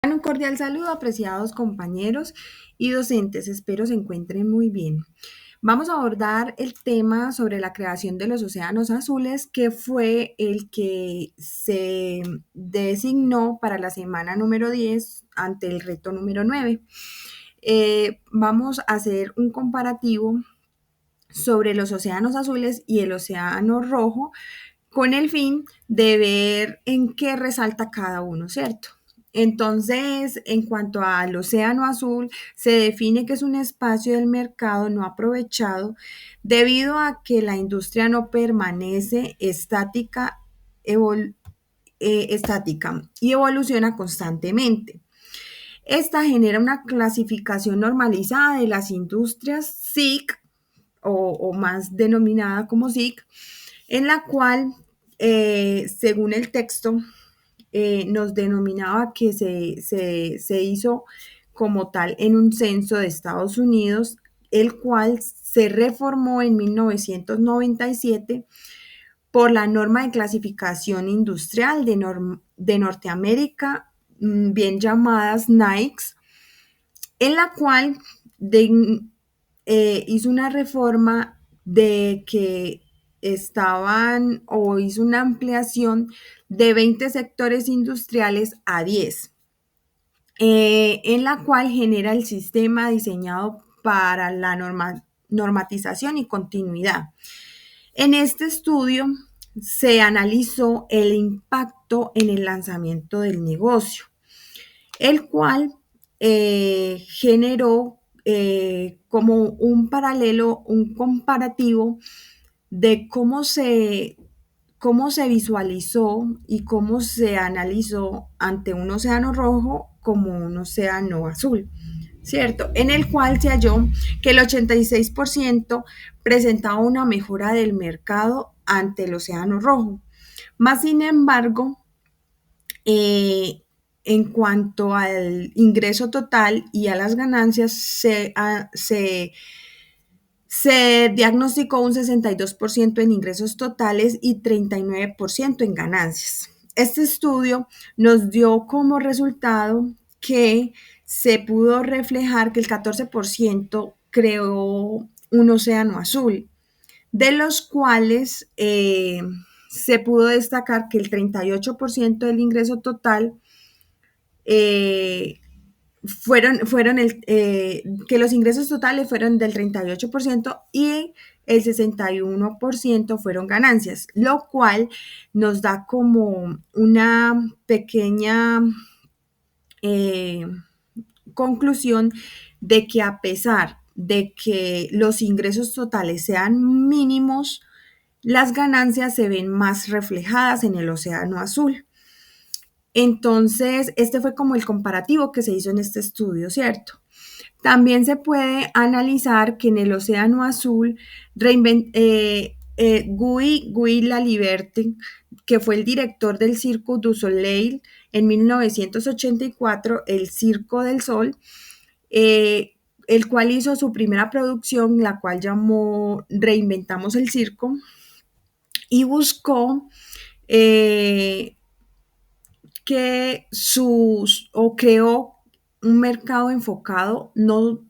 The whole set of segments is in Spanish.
Un cordial saludo, apreciados compañeros y docentes. Espero se encuentren muy bien. Vamos a abordar el tema sobre la creación de los océanos azules, que fue el que se designó para la semana número 10 ante el reto número 9. Vamos a hacer un comparativo sobre los océanos azules y el océano rojo con el fin de ver en qué resalta cada uno, ¿cierto? Entonces, en cuanto al océano azul, se define que es un espacio del mercado no aprovechado debido a que la industria no permanece estática y evoluciona constantemente. Esta genera una clasificación normalizada de las industrias SIC o más denominada como SIC, en la cual, según el texto, nos denominaba que se hizo como tal en un censo de Estados Unidos, el cual se reformó en 1997 por la norma de clasificación industrial de Norteamérica, bien llamadas NAICS, en la cual hizo una reforma de que estaban o hizo una ampliación de 20 sectores industriales a 10, en la cual genera el sistema diseñado para la normatización y continuidad. En este estudio se analizó el impacto en el lanzamiento del negocio, el cual generó como un paralelo, un comparativo de cómo se visualizó y cómo se analizó ante un océano rojo como un océano azul, ¿cierto? En el cual se halló que el 86% presentaba una mejora del mercado ante el océano rojo. Más sin embargo, en cuanto al ingreso total y a las ganancias, se diagnosticó un 62% en ingresos totales y 39% en ganancias. Este estudio nos dio como resultado que se pudo reflejar que el 14% creó un océano azul, de los cuales se pudo destacar que el 38% del ingreso total eh, que los ingresos totales fueron del 38% y el 61% fueron ganancias, lo cual nos da como una pequeña eh, conclusión de que a pesar de que los ingresos totales sean mínimos, las ganancias se ven más reflejadas en el océano azul. Entonces, este fue como el comparativo que se hizo en este estudio, ¿cierto? También se puede analizar que en el océano azul, Guy Laliberté, que fue el director del Cirque du Soleil en 1984, el Circo del Sol, el cual hizo su primera producción, la cual llamó Reinventamos el Circo, y buscó eh, o creó un mercado enfocado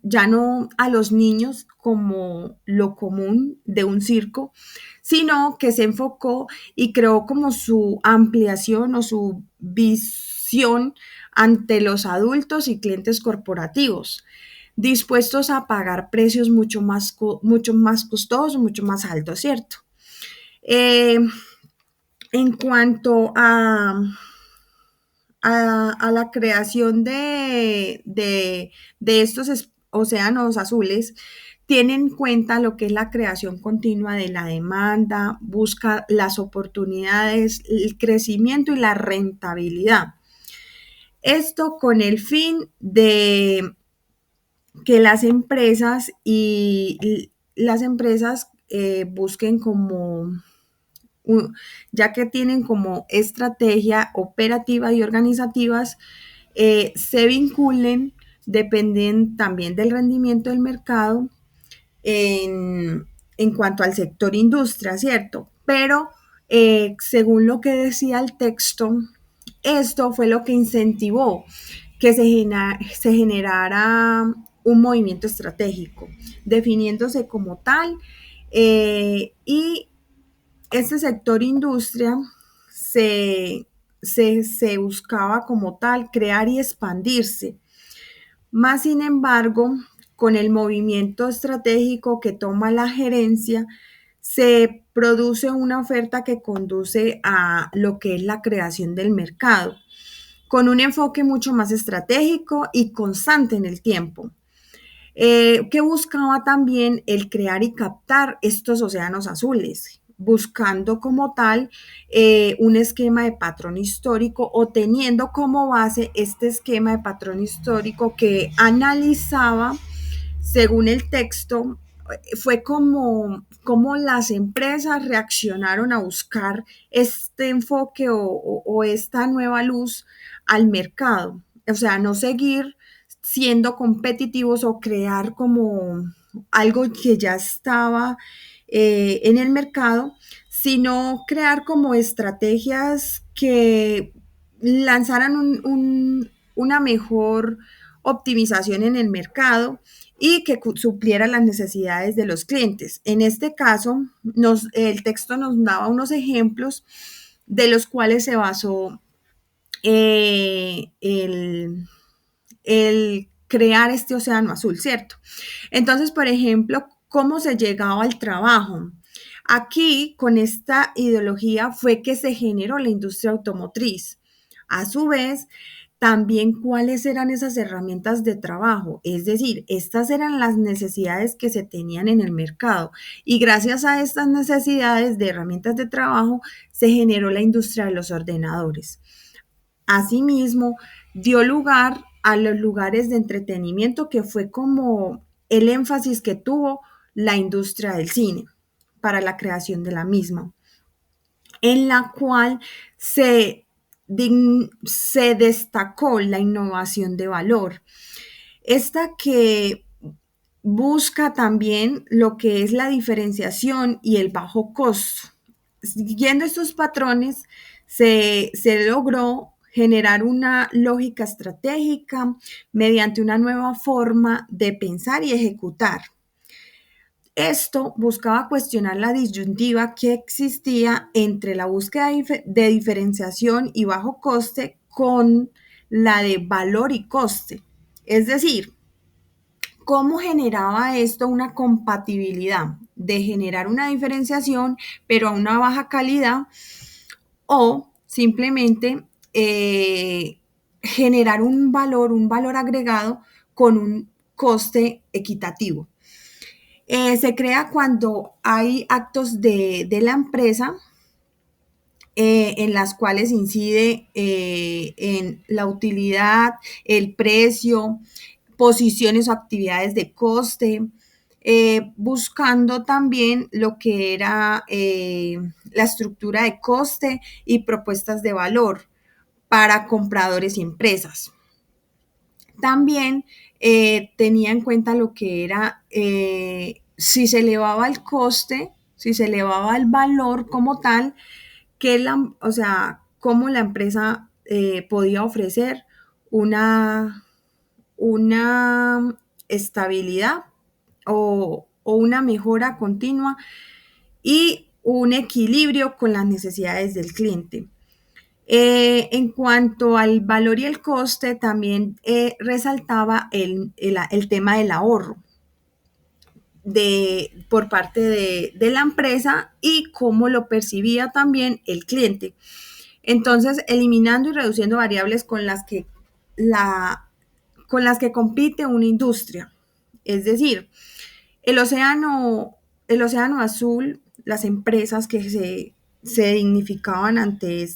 ya no a los niños como lo común de un circo, sino que se enfocó y creó como su ampliación o su visión ante los adultos y clientes corporativos, dispuestos a pagar precios mucho más costosos, mucho más altos, ¿cierto? Eh, en cuanto a la creación de estos océanos azules, tiene en cuenta lo que es la creación continua de la demanda, busca las oportunidades, el crecimiento y la rentabilidad. Esto con el fin de que las empresas busquen como ya que tienen como estrategia operativa y organizativas, se vinculen, dependen también del rendimiento del mercado en cuanto al sector industria, ¿cierto? Pero según lo que decía el texto, esto fue lo que incentivó que se generara un movimiento estratégico, definiéndose como tal, y este sector industria se buscaba como tal crear y expandirse. Más sin embargo, con el movimiento estratégico que toma la gerencia, se produce una oferta que conduce a lo que es la creación del mercado, con un enfoque mucho más estratégico y constante en el tiempo, que buscaba también el crear y captar estos océanos azules, buscando como tal un esquema de patrón histórico o teniendo como base este esquema de patrón histórico que analizaba según el texto. Fue como las empresas reaccionaron a buscar este enfoque o esta nueva luz al mercado. O sea, no seguir siendo competitivos o crear como algo que ya estaba en el mercado, sino crear como estrategias que lanzaran una mejor optimización en el mercado y que supliera las necesidades de los clientes. En este caso, el texto nos daba unos ejemplos de los cuales se basó eh, el, el crear este océano azul, ¿cierto? Entonces, por ejemplo, ¿cómo se llegaba al trabajo? Aquí, con esta ideología, fue que se generó la industria automotriz. A su vez, también cuáles eran esas herramientas de trabajo, es decir, estas eran las necesidades que se tenían en el mercado y gracias a estas necesidades de herramientas de trabajo se generó la industria de los ordenadores. Asimismo, dio lugar a los lugares de entretenimiento que fue como el énfasis que tuvo la industria del cine para la creación de la misma, en la cual se destacó la innovación de valor. Esta que busca también lo que es la diferenciación y el bajo costo. Siguiendo estos patrones, se logró generar una lógica estratégica mediante una nueva forma de pensar y ejecutar. Esto buscaba cuestionar la disyuntiva que existía entre la búsqueda de diferenciación y bajo coste con la de valor y coste. Es decir, ¿cómo generaba esto una compatibilidad de generar una diferenciación pero a una baja calidad o simplemente generar un valor agregado con un coste equitativo? Se crea cuando hay actos de la empresa en las cuales incide en la utilidad, el precio, posiciones o actividades de coste, buscando también lo que era la estructura de coste y propuestas de valor para compradores y empresas. También tenía en cuenta lo que era si se elevaba el coste, si se elevaba el valor como tal, o sea, cómo la empresa podía ofrecer una, una estabilidad o una mejora continua y un equilibrio con las necesidades del cliente. En cuanto al valor y el coste, también resaltaba el tema del ahorro por parte de la empresa y cómo lo percibía también el cliente. Entonces, eliminando y reduciendo variables con las que compite una industria. Es decir, el océano, el océano azul, las empresas que se dignificaban ante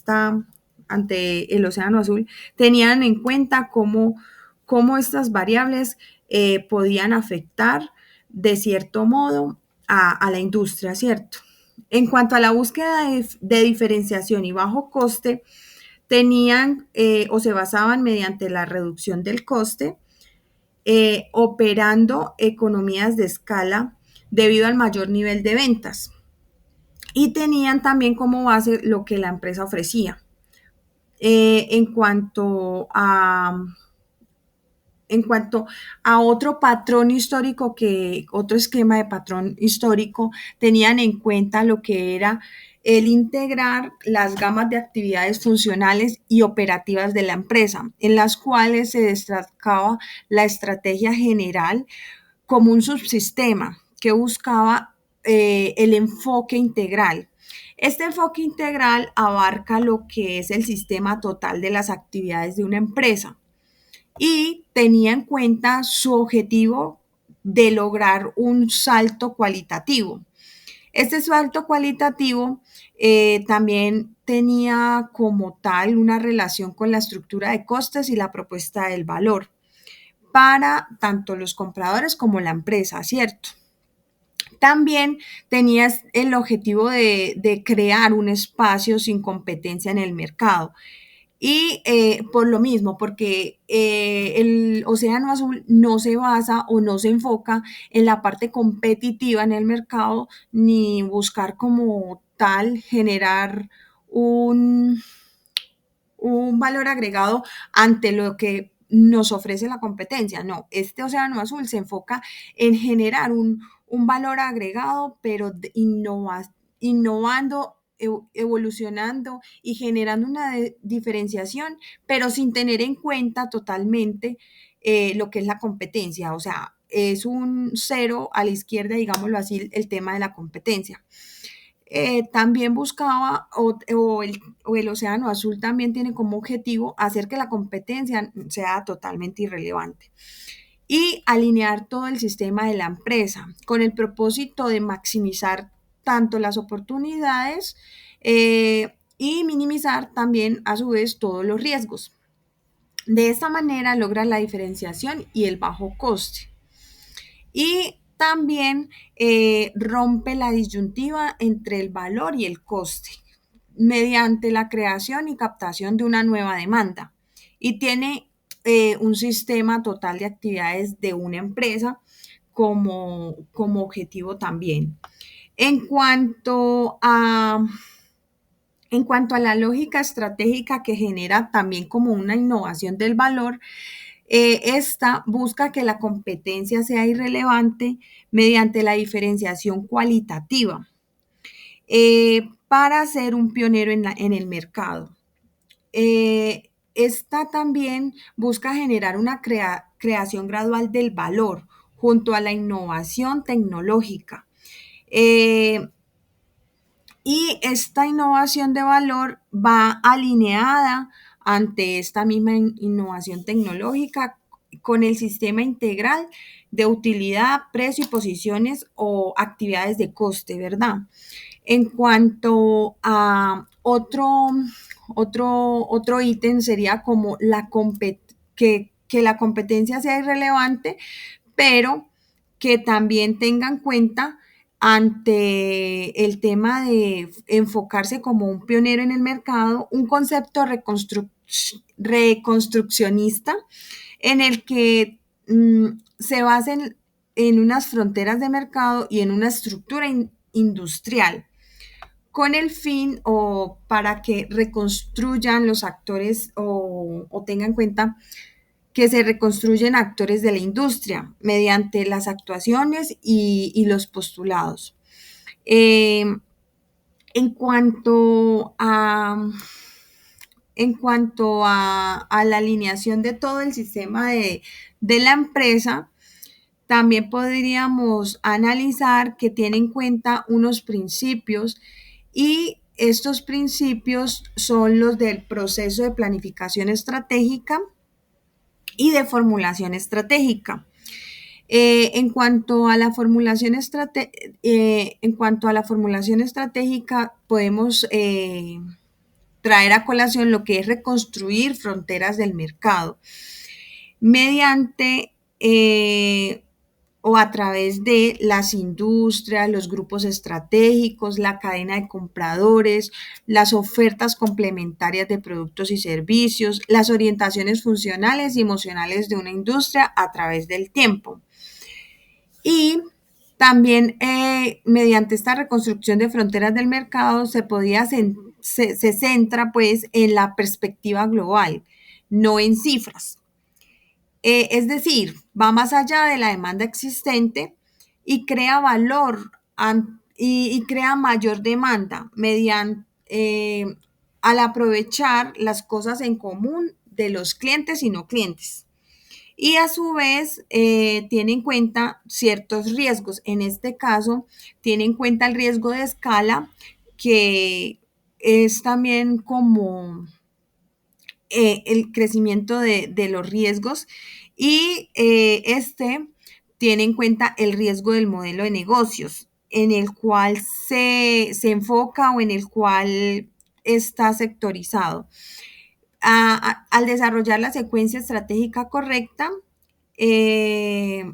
el océano azul, tenían en cuenta cómo estas variables podían afectar de cierto modo a la industria, ¿cierto? En cuanto a la búsqueda de diferenciación y bajo coste, tenían o se basaban mediante la reducción del coste, operando economías de escala debido al mayor nivel de ventas. Y tenían también como base lo que la empresa ofrecía. En cuanto En cuanto a otro patrón histórico, otro esquema de patrón histórico, tenían en cuenta lo que era el integrar las gamas de actividades funcionales y operativas de la empresa, en las cuales se destacaba la estrategia general como un subsistema que buscaba el enfoque integral. Este enfoque integral abarca lo que es el sistema total de las actividades de una empresa y tenía en cuenta su objetivo de lograr un salto cualitativo. Este salto cualitativo también tenía como tal una relación con la estructura de costes y la propuesta del valor para tanto los compradores como la empresa, ¿cierto? También tenías el objetivo de crear un espacio sin competencia en el mercado. Y por lo mismo, porque el Océano Azul no se basa o no se enfoca en la parte competitiva en el mercado, ni buscar como tal generar un, un valor agregado ante lo que nos ofrece la competencia. No, este Océano Azul se enfoca en generar un valor agregado, pero innovando, evolucionando y generando una diferenciación, pero sin tener en cuenta totalmente lo que es la competencia. O sea, es un cero a la izquierda, digámoslo así, el tema de la competencia. También buscaba, o el Océano Azul también tiene como objetivo hacer que la competencia sea totalmente irrelevante y alinear todo el sistema de la empresa con el propósito de maximizar tanto las oportunidades y minimizar también a su vez todos los riesgos. De esta manera logra la diferenciación y el bajo coste. Y también rompe la disyuntiva entre el valor y el coste mediante la creación y captación de una nueva demanda. Y tiene un sistema total de actividades de una empresa como objetivo también. En cuanto a, en cuanto a la lógica estratégica que genera también como una innovación del valor, esta busca que la competencia sea irrelevante mediante la diferenciación cualitativa para ser un pionero en el mercado. Esta también busca generar una creación gradual del valor junto a la innovación tecnológica. Y esta innovación de valor va alineada ante esta misma innovación tecnológica con el sistema integral de utilidad, precio y posiciones o actividades de coste, ¿verdad? En cuanto a otro ítem sería como que la competencia sea irrelevante, pero que también tengan en cuenta ante el tema de enfocarse como un pionero en el mercado, un concepto reconstruccionista en el que se basen en unas fronteras de mercado y en una estructura industrial con el fin o para que reconstruyan los actores o tengan en cuenta que se reconstruyen actores de la industria mediante las actuaciones y los postulados. Eh, en cuanto a, a la alineación de todo el sistema de la empresa, también podríamos analizar que tiene en cuenta unos principios y estos principios son los del proceso de planificación estratégica y de formulación estratégica. En cuanto a la formulación estratégica, podemos traer a colación lo que es reconstruir fronteras del mercado mediante o a través de las industrias, los grupos estratégicos, la cadena de compradores, las ofertas complementarias de productos y servicios, las orientaciones funcionales y emocionales de una industria a través del tiempo. Y también mediante esta reconstrucción de fronteras del mercado se centra pues en la perspectiva global, no en cifras. Es decir, va más allá de la demanda existente y crea valor y crea mayor demanda mediante al aprovechar las cosas en común de los clientes y no clientes. Y a su vez tiene en cuenta ciertos riesgos. En este caso, tiene en cuenta el riesgo de escala, que es también como el crecimiento de los riesgos, y este tiene en cuenta el riesgo del modelo de negocios en el cual se enfoca o en el cual está sectorizado. Al desarrollar la secuencia estratégica correcta, eh,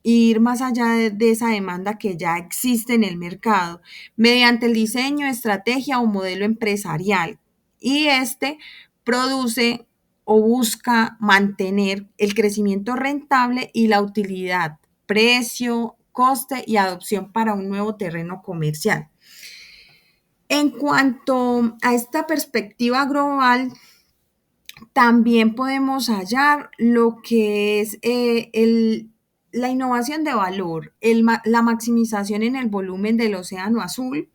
ir más allá de esa demanda que ya existe en el mercado, mediante el diseño, estrategia o modelo empresarial. Y este produce o busca mantener el crecimiento rentable y la utilidad, precio, coste y adopción para un nuevo terreno comercial. En cuanto a esta perspectiva global, también podemos hallar lo que es la innovación de valor, la maximización en el volumen del océano azul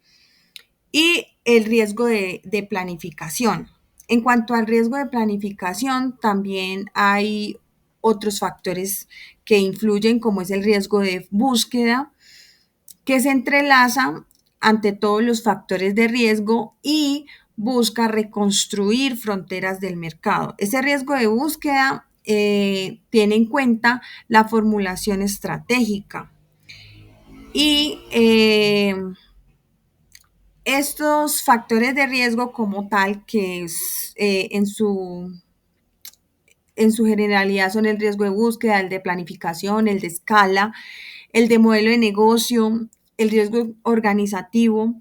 y el riesgo de planificación. En cuanto al riesgo de planificación, también hay otros factores que influyen, como es el riesgo de búsqueda, que se entrelaza ante todos los factores de riesgo y busca reconstruir fronteras del mercado. Ese riesgo de búsqueda tiene en cuenta la formulación estratégica y estos factores de riesgo como tal, que es, en su generalidad son el riesgo de búsqueda, el de planificación, el de escala, el de modelo de negocio, el riesgo organizativo,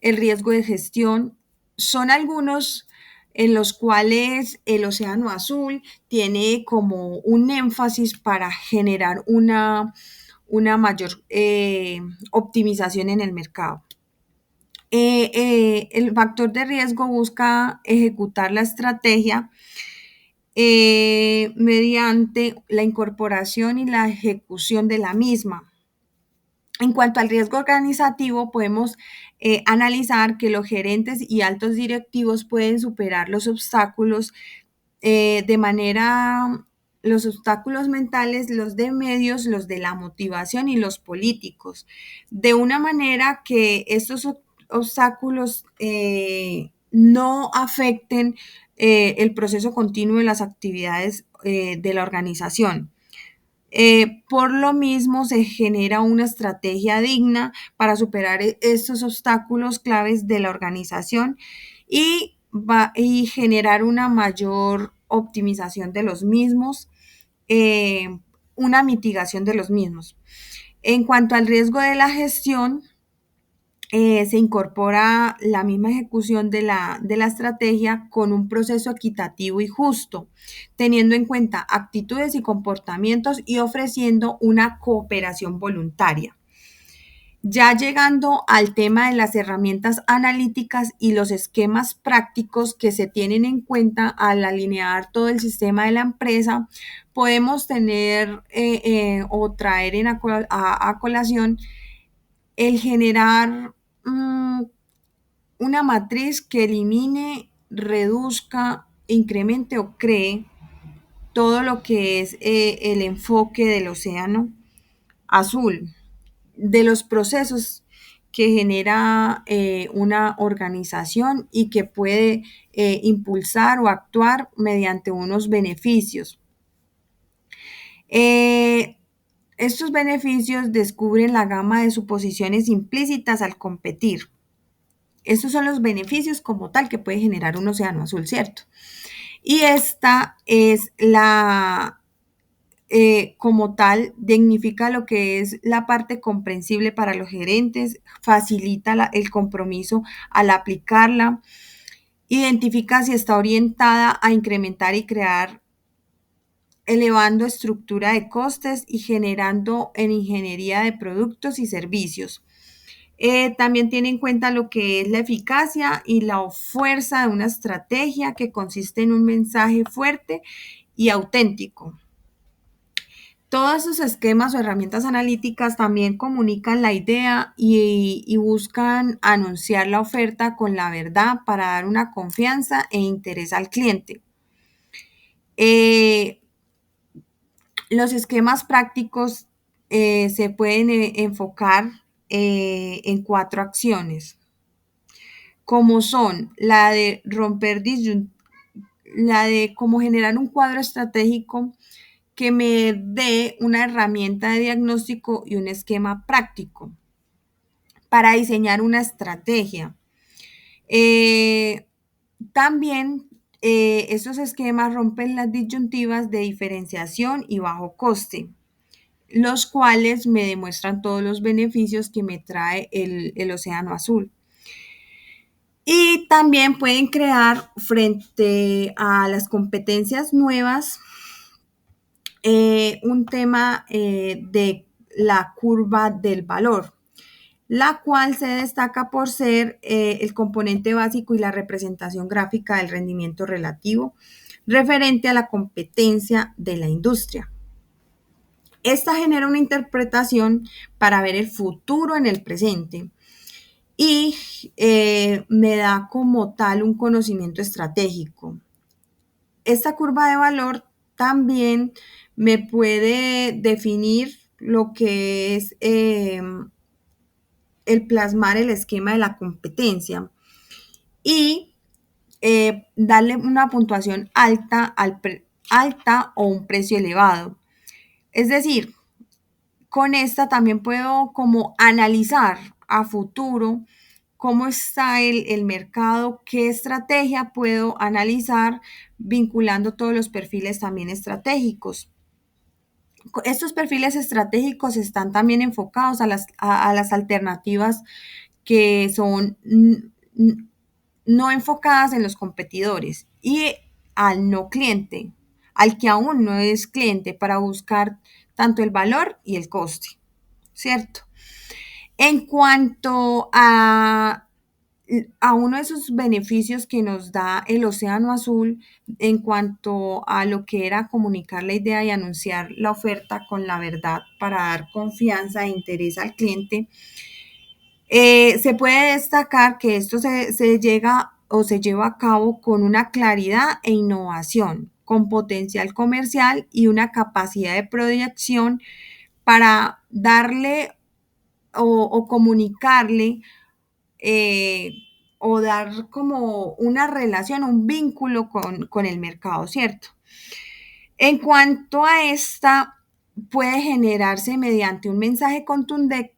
el riesgo de gestión, son algunos en los cuales el océano azul tiene como un énfasis para generar una mayor optimización en el mercado. El factor de riesgo busca ejecutar la estrategia mediante la incorporación y la ejecución de la misma. En cuanto al riesgo organizativo, podemos analizar que los gerentes y altos directivos pueden superar los obstáculos de manera, los obstáculos mentales, los de medios, los de la motivación y los políticos, de una manera que estos obstáculos no afecten el proceso continuo de las actividades de la organización. Por lo mismo, se genera una estrategia digna para superar estos obstáculos claves de la organización y generar una mayor optimización de los mismos, eh, una mitigación de los mismos. En cuanto al riesgo de la gestión, se incorpora la misma ejecución de la estrategia con un proceso equitativo y justo, teniendo en cuenta actitudes y comportamientos y ofreciendo una cooperación voluntaria. Ya llegando al tema de las herramientas analíticas y los esquemas prácticos que se tienen en cuenta al alinear todo el sistema de la empresa, podemos tener o traer a colación el generar una matriz que elimine, reduzca, incremente o cree todo lo que es el enfoque del océano azul, de los procesos que genera una organización y que puede impulsar o actuar mediante unos beneficios. Estos beneficios descubren la gama de suposiciones implícitas al competir. Estos son los beneficios como tal que puede generar un océano azul, ¿cierto? Y esta es como tal, dignifica lo que es la parte comprensible para los gerentes, facilita el compromiso al aplicarla, identifica si está orientada a incrementar y crear, elevando estructura de costes y generando en ingeniería de productos y servicios. También tiene en cuenta lo que es la eficacia y la fuerza de una estrategia que consiste en un mensaje fuerte y auténtico. Todos esos esquemas o herramientas analíticas también comunican la idea y buscan anunciar la oferta con la verdad para dar una confianza e interés al cliente. Eh, los esquemas prácticos se pueden enfocar en 4 acciones, como son la de romper la de cómo generar un cuadro estratégico que me dé una herramienta de diagnóstico y un esquema práctico para diseñar una estrategia. Eh, también esos esquemas rompen las disyuntivas de diferenciación y bajo coste, los cuales me demuestran todos los beneficios que me trae el océano azul. Y también pueden crear frente a las competencias nuevas un tema de la curva del valor, la cual se destaca por ser el componente básico y la representación gráfica del rendimiento relativo referente a la competencia de la industria. Esta genera una interpretación para ver el futuro en el presente y me da como tal un conocimiento estratégico. Esta curva de valor también me puede definir lo que es el plasmar el esquema de la competencia y darle una puntuación alta, alta o un precio elevado. Es decir, con esta también puedo como analizar a futuro cómo está el mercado, qué estrategia puedo analizar vinculando todos los perfiles también estratégicos. Estos perfiles estratégicos están también enfocados a las alternativas que son no enfocadas en los competidores y al no cliente, al que aún no es cliente, para buscar tanto el valor y el coste, ¿cierto? En cuanto a uno de esos beneficios que nos da el océano azul en cuanto a lo que era comunicar la idea y anunciar la oferta con la verdad para dar confianza e interés al cliente, se puede destacar que esto se llega o se lleva a cabo con una claridad e innovación, con potencial comercial y una capacidad de proyección para darle o comunicarle eh, o dar como una relación, un vínculo con el mercado, ¿cierto? En cuanto a esta, puede generarse mediante un mensaje contundente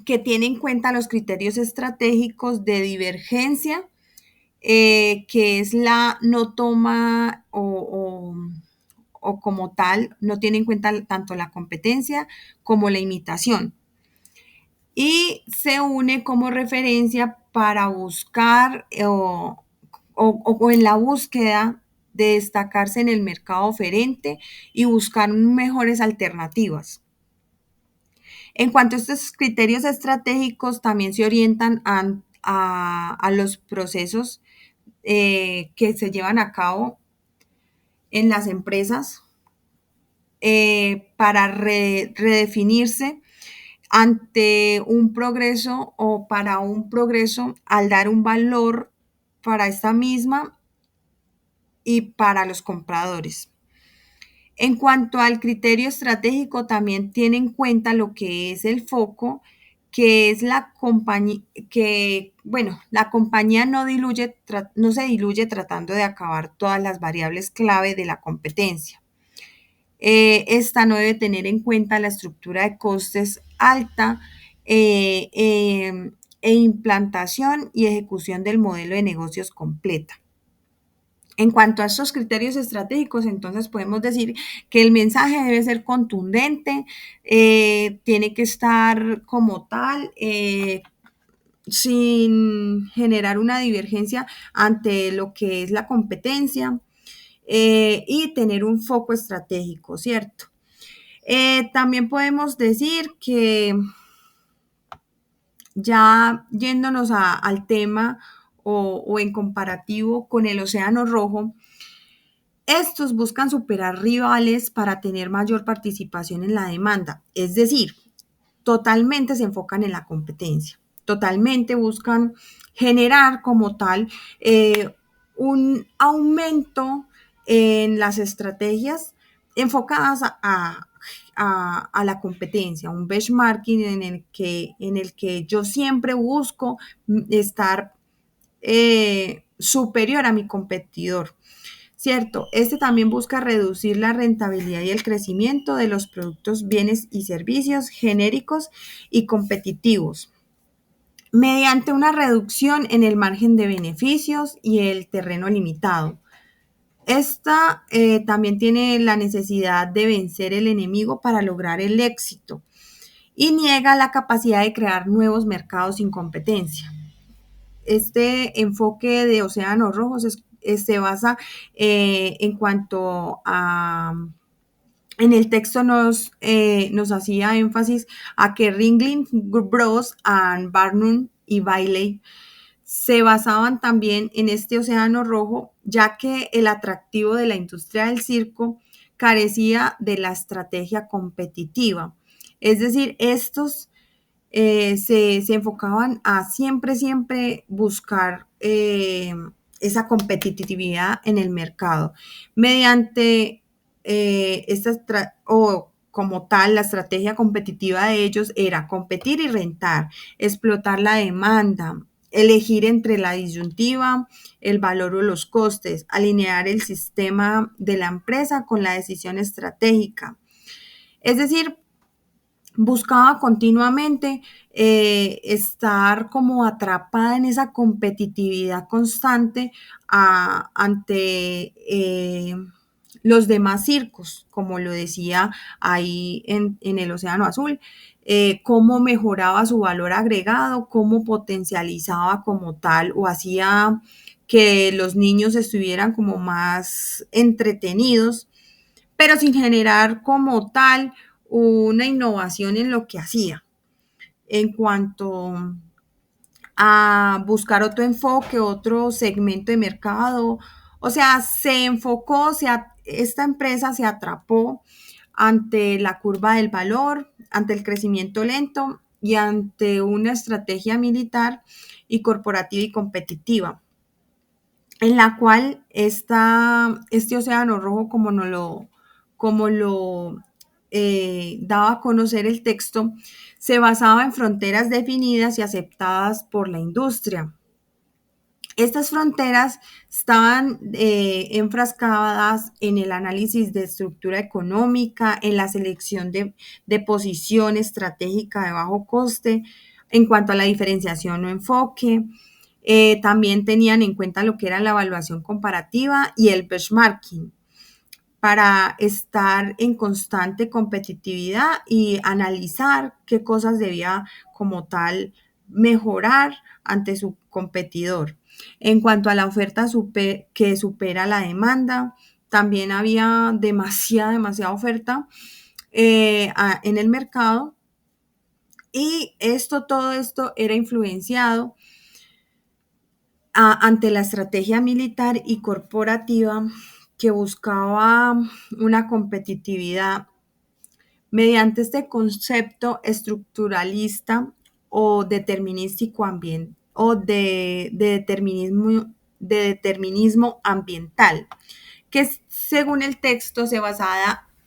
que tiene en cuenta los criterios estratégicos de divergencia, que es la no toma o como tal, no tiene en cuenta tanto la competencia como la imitación. Y se une como referencia para buscar o en la búsqueda de destacarse en el mercado oferente y buscar mejores alternativas. En cuanto a estos criterios estratégicos, también se orientan a los procesos que se llevan a cabo en las empresas para redefinirse ante un progreso o para un progreso al dar un valor para esta misma y para los compradores. En cuanto al criterio estratégico, también tiene en cuenta lo que es el foco, que es la compañía, que, bueno, la compañía no se diluye tratando de acabar todas las variables clave de la competencia. Esta no debe tener en cuenta la estructura de costes alta e implantación y ejecución del modelo de negocios completa. En cuanto a estos criterios estratégicos, entonces podemos decir que el mensaje debe ser contundente, tiene que estar como tal, sin generar una divergencia ante lo que es la competencia y tener un foco estratégico, ¿cierto? También podemos decir que ya yéndonos al tema o en comparativo con el océano rojo, Estos buscan superar rivales para tener mayor participación en la demanda, es decir, totalmente se enfocan en la competencia, totalmente buscan generar como tal un aumento en las estrategias enfocadas a la competencia, un benchmarking en el que yo siempre busco estar superior a mi competidor. Cierto, este también busca reducir la rentabilidad y el crecimiento de los productos, bienes y servicios genéricos y competitivos mediante una reducción en el margen de beneficios y el terreno limitado. Esta también tiene la necesidad de vencer el enemigo para lograr el éxito y niega la capacidad de crear nuevos mercados sin competencia. Este enfoque de Océanos Rojos se basa en cuanto a en el texto nos hacía énfasis a que Ringling Bros. And Barnum y Bailey se basaban también en este océano rojo, ya que el atractivo de la industria del circo carecía de la estrategia competitiva. Es decir, estos se enfocaban a siempre buscar esa competitividad en el mercado mediante o como tal, la estrategia competitiva de ellos era competir y rentar, explotar la demanda, elegir entre la disyuntiva, el valor o los costes, alinear el sistema de la empresa con la decisión estratégica. Es decir, buscaba continuamente estar como atrapada en esa competitividad constante ante los demás circos, como lo decía ahí en el Océano Azul, cómo mejoraba su valor agregado, cómo potencializaba como tal o hacía que los niños estuvieran como más entretenidos, pero sin generar como tal una innovación en lo que hacía. En cuanto a buscar otro enfoque, otro segmento de mercado, o sea, se enfocó, esta empresa se atrapó ante la curva del valor, ante el crecimiento lento y ante una estrategia militar y corporativa y competitiva, en la cual este océano rojo, como lo daba a conocer el texto, se basaba en fronteras definidas y aceptadas por la industria. Estas fronteras estaban enfrascadas en el análisis de estructura económica, en la selección de posición estratégica de bajo coste, en cuanto a la diferenciación o enfoque. También tenían en cuenta lo que era la evaluación comparativa y el benchmarking para estar en constante competitividad y analizar qué cosas debía como tal mejorar ante su competidor. En cuanto a la oferta que supera la demanda, también había demasiada oferta en el mercado y todo esto era influenciado ante la estrategia militar y corporativa que buscaba una competitividad mediante este concepto estructuralista o determinístico o de determinismo ambiental, que según el texto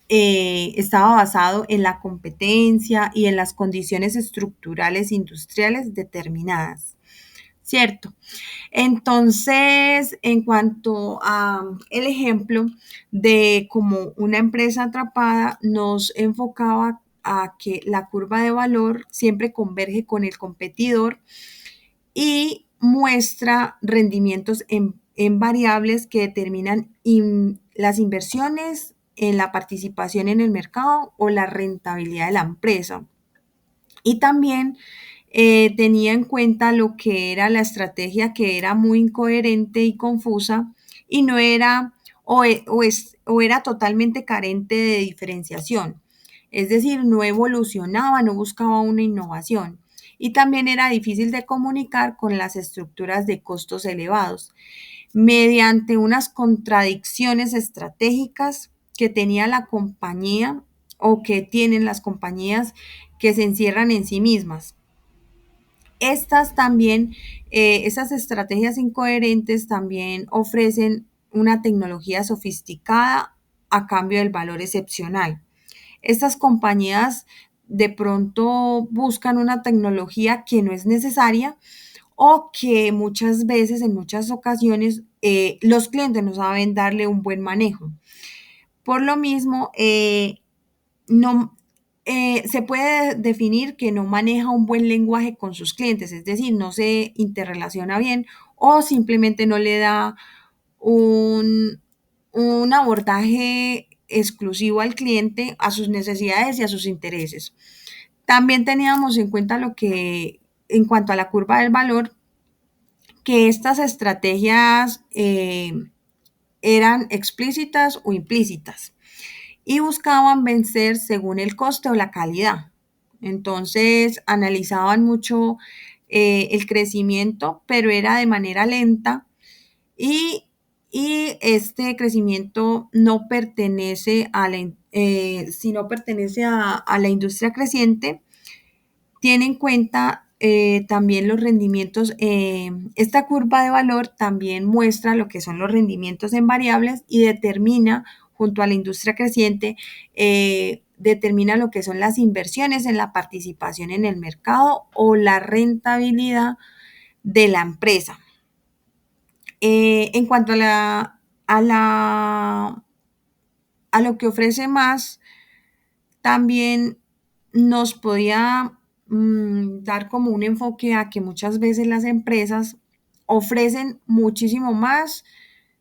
estaba basado en la competencia y en las condiciones estructurales industriales determinadas. ¿Cierto? Entonces, en cuanto a el ejemplo de cómo una empresa atrapada nos enfocaba a que la curva de valor siempre converge con el competidor y muestra rendimientos en variables que determinan las inversiones en la participación en el mercado o la rentabilidad de la empresa. Y también tenía en cuenta lo que era la estrategia, que era muy incoherente y confusa y no era o era totalmente carente de diferenciación. Es decir, no evolucionaba, no buscaba una innovación. Y también era difícil de comunicar con las estructuras de costos elevados. mediante unas contradicciones estratégicas que tenía la compañía o que tienen las compañías que se encierran en sí mismas. Estas también, esas estrategias incoherentes también ofrecen una tecnología sofisticada a cambio del valor excepcional. Estas compañías de pronto buscan una tecnología que no es necesaria o que muchas veces, en muchas ocasiones, los clientes no saben darle un buen manejo. Por lo mismo, no, se puede definir que no maneja un buen lenguaje con sus clientes, es decir, no se interrelaciona bien o simplemente no le da un, un abordaje exclusivo al cliente, a sus necesidades y a sus intereses. También teníamos en cuenta lo que, en cuanto a la curva del valor, que estas estrategias eran explícitas o implícitas y buscaban vencer según el coste o la calidad. Entonces analizaban mucho el crecimiento, pero era de manera lenta y, y este crecimiento no pertenece a la, si no pertenece a la industria creciente, tiene en cuenta también los rendimientos. Esta curva de valor también muestra lo que son los rendimientos en variables y determina, junto a la industria creciente, determina lo que son las inversiones en la participación en el mercado o la rentabilidad de la empresa. En cuanto a lo que ofrece más, también nos podía dar como un enfoque a que muchas veces las empresas ofrecen muchísimo más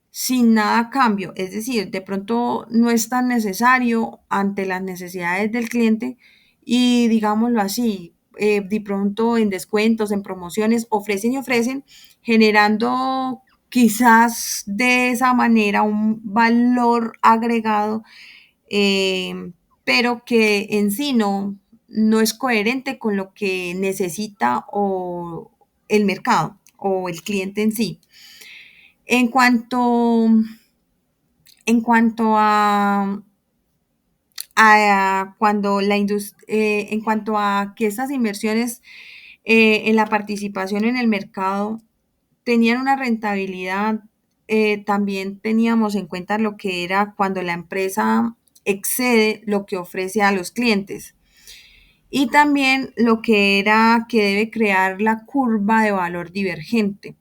sin nada a cambio. Es decir, de pronto no es tan necesario ante las necesidades del cliente y digámoslo así, de pronto en descuentos, en promociones, ofrecen y ofrecen, generando quizás de esa manera un valor agregado, pero que en sí no es coherente con lo que necesita o el mercado o el cliente en sí. En cuanto, en cuanto a cuando en cuanto a que estas inversiones en la participación en el mercado tenían una rentabilidad, también teníamos en cuenta lo que era cuando la empresa excede lo que ofrece a los clientes. Y también lo que era que debe crear la curva de valor divergente.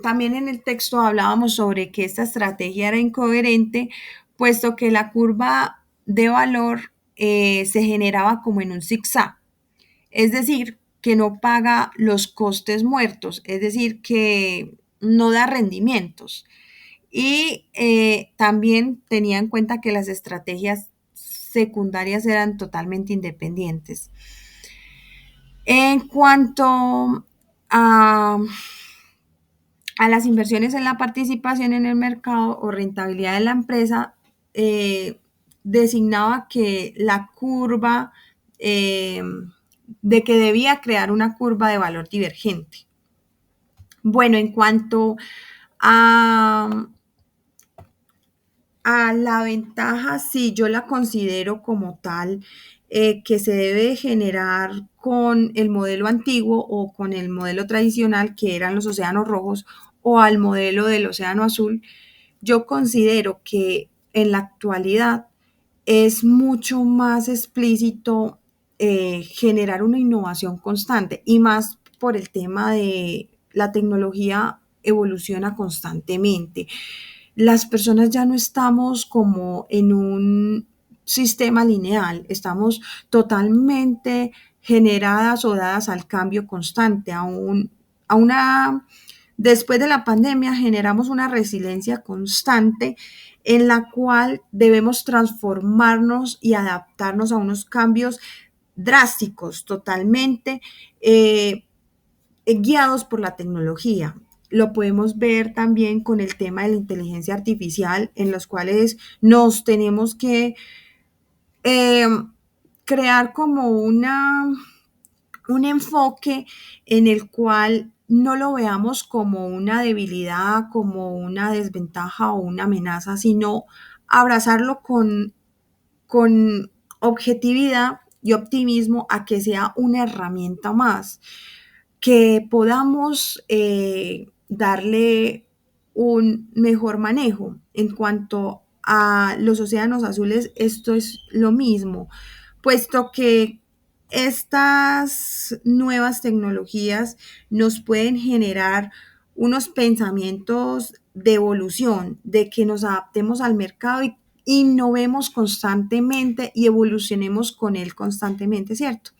También en el texto hablábamos sobre que esta estrategia era incoherente, puesto que la curva de valor se generaba como en un zigzag, es decir, que no paga los costes muertos, es decir, que no da rendimientos. Y también tenía en cuenta que las estrategias secundarias eran totalmente independientes. En cuanto a las inversiones en la participación en el mercado o rentabilidad de la empresa, designaba que la curva, eh, de que debía crear una curva de valor divergente. Bueno, en cuanto a, a la ventaja, sí, yo la considero como tal, que se debe generar con el modelo antiguo o con el modelo tradicional, que eran los océanos rojos, o al modelo del océano azul. Yo considero que en la actualidad es mucho más explícito generar una innovación constante y más por el tema de la tecnología evoluciona constantemente. Las personas ya no estamos como en un sistema lineal, estamos totalmente generadas o dadas al cambio constante, a una, después de la pandemia generamos una resiliencia constante en la cual debemos transformarnos y adaptarnos a unos cambios drásticos, totalmente guiados por la tecnología. Lo podemos ver también con el tema de la inteligencia artificial, en los cuales nos tenemos que eh, crear como un enfoque en el cual no lo veamos como una debilidad, como una desventaja o una amenaza, sino abrazarlo con objetividad y optimismo a que sea una herramienta más, que podamos darle un mejor manejo. En cuanto a los océanos azules, esto es lo mismo, puesto que estas nuevas tecnologías nos pueden generar unos pensamientos de evolución, de que nos adaptemos al mercado y innovemos constantemente y evolucionemos con él constantemente, ¿cierto?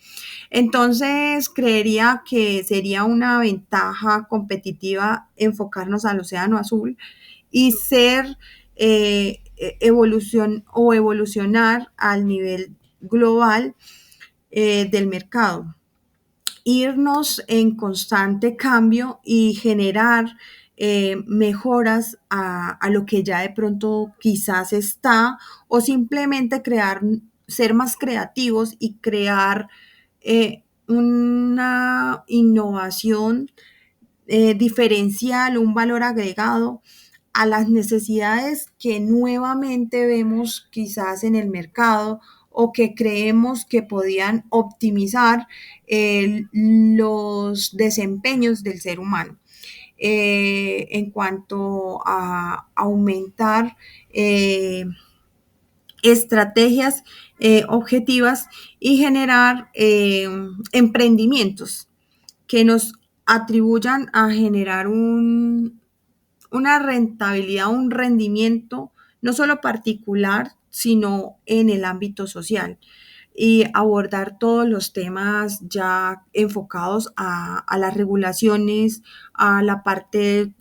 Entonces, creería que sería una ventaja competitiva enfocarnos al océano azul y ser evolución o evolucionar al nivel global del mercado, irnos en constante cambio y generar mejoras a lo que ya de pronto quizás está, o simplemente crear, ser más creativos y crear una innovación diferencial, un valor agregado a las necesidades que nuevamente vemos quizás en el mercado o que creemos que podían optimizar los desempeños del ser humano. En cuanto a aumentar estrategias objetivas y generar emprendimientos que nos atribuyan a generar una rentabilidad, un rendimiento, no solo particular, sino en el ámbito social, y abordar todos los temas ya enfocados a las regulaciones, a la parte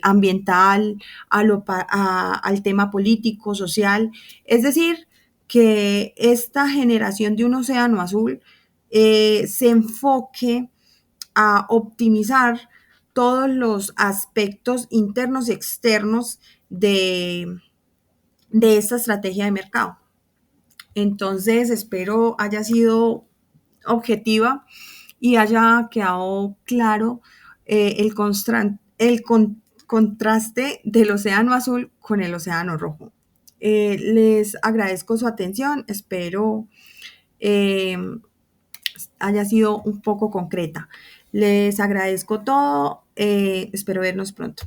ambiental, al tema político, social. Es decir, que esta generación de un océano azul se enfoque a optimizar todos los aspectos internos y externos de esta estrategia de mercado. Entonces, espero haya sido objetiva y haya quedado claro contraste del océano azul con el océano rojo. Les agradezco su atención, espero eh, haya sido un poco concreta. Les agradezco todo, espero vernos pronto.